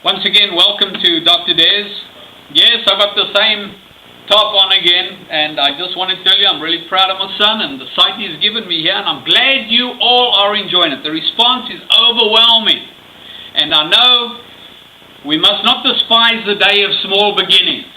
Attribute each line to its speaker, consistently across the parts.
Speaker 1: Once again, welcome to Dr. Des. Yes, I've got the same top on again, and I just want to tell you I'm really proud of my son and the sight he's given me here, and I'm glad you all are enjoying it. The response is overwhelming, and I know we must not despise the day of small beginnings,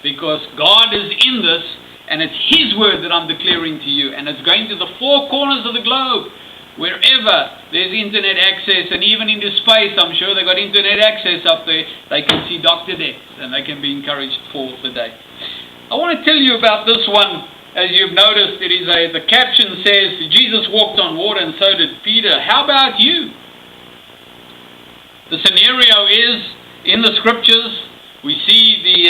Speaker 1: because God is in this, and it's His word that I'm declaring to you, and it's going to the four corners of the globe. Wherever there's internet access, and even into space, I'm sure they've got internet access up there, they can see Dr. Dex, and they can be encouraged for the day. I want to tell you about this one. As you've noticed, the caption says, Jesus walked on water and so did Peter. How about you? The scenario is, in the scriptures, we see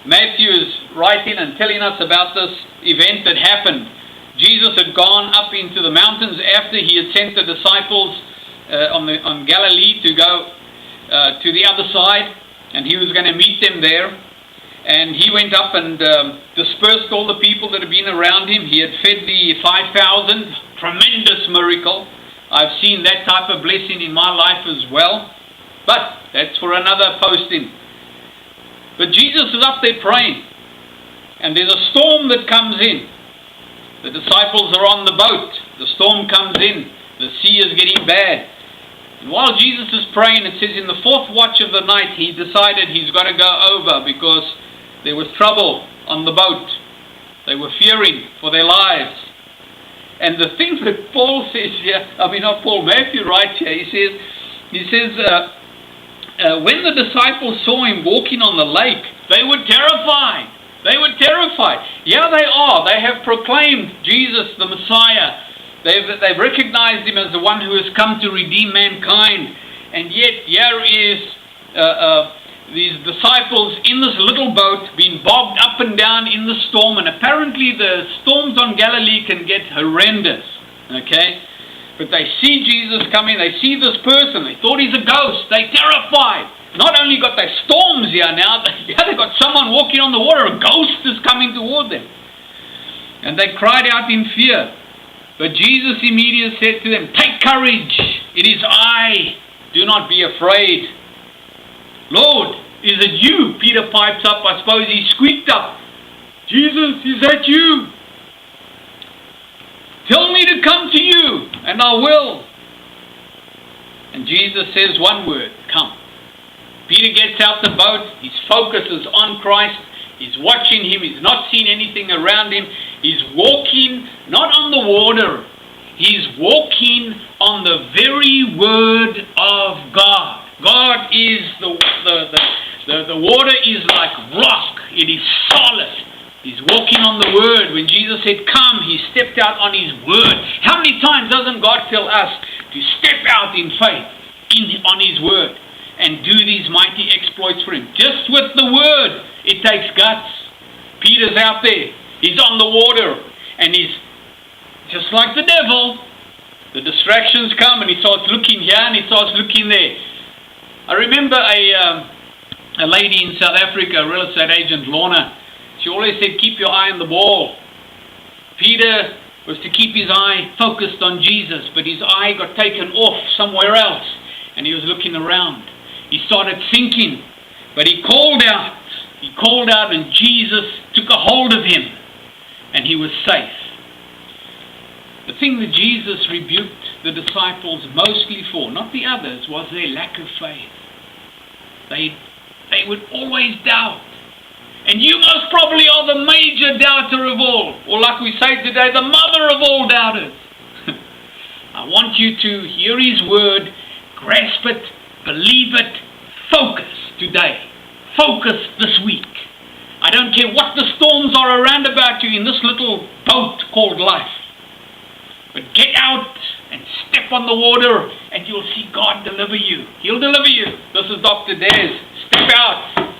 Speaker 1: Matthew is writing and telling us about this event that happened. Jesus had gone up into the mountains after he had sent the disciples on Galilee to go to the other side, and he was going to meet them there. And he went up and dispersed all the people that had been around him. He had fed the 5,000, tremendous miracle. I've seen that type of blessing in my life as well, but that's for another posting. But Jesus is up there praying, and there's a storm that comes in. The disciples are on the boat. The storm comes in. The sea is getting bad. And while Jesus is praying, it says in the fourth watch of the night, he decided he's got to go over because there was trouble on the boat. They were fearing for their lives. And the thing that Paul says here, Matthew writes here, he says, when the disciples saw him walking on the lake, they were terrified. They were terrified. Yeah, they are. They have proclaimed Jesus the Messiah. They've recognized him as the one who has come to redeem mankind. And yet, here is these disciples in this little boat being bobbed up and down in the storm. And apparently the storms on Galilee can get horrendous. Okay? But they see Jesus coming. They see this person. They thought he's a ghost. They're terrified. Not only got they storms here now, they've got someone walking on the water. A ghost is coming toward them. And they cried out in fear. But Jesus immediately said to them, "Take courage, it is I, do not be afraid." "Lord, is it you?" Peter pipes up. I suppose he squeaked up. "Jesus, is that you? Tell me to come to you, and I will." And Jesus says one word, "Come." Peter gets out the boat. His focus is on Christ. He's watching him. He's not seeing anything around him. He's walking not on the water. He's walking on the very word of God. God is the water is like rock. It is solid. He's walking on the word. When Jesus said, "Come," he stepped out on his word. How many times doesn't God tell us to step out in faith on his word and do these mighty exploits for him? Just with the word, it takes guts. Peter's out there. He's on the water. And he's just like the devil. The distractions come and he starts looking here and he starts looking there. I remember a lady in South Africa, a real estate agent, Lorna. She always said, "Keep your eye on the ball." Peter was to keep his eye focused on Jesus, but his eye got taken off somewhere else. And he was looking around. He started sinking, but he called out. He called out and Jesus took a hold of him and he was safe. The thing that Jesus rebuked the disciples mostly for, not the others, was their lack of faith. They would always doubt. And you most probably are the major doubter of all. Or like we say today, the mother of all doubters. I want you to hear his word, grasp it, believe it, focus today. Focus this week. I don't care what the storms are around about you in this little boat called life. But get out and step on the water and you'll see God deliver you. He'll deliver you. This is Dr. Des. Step out.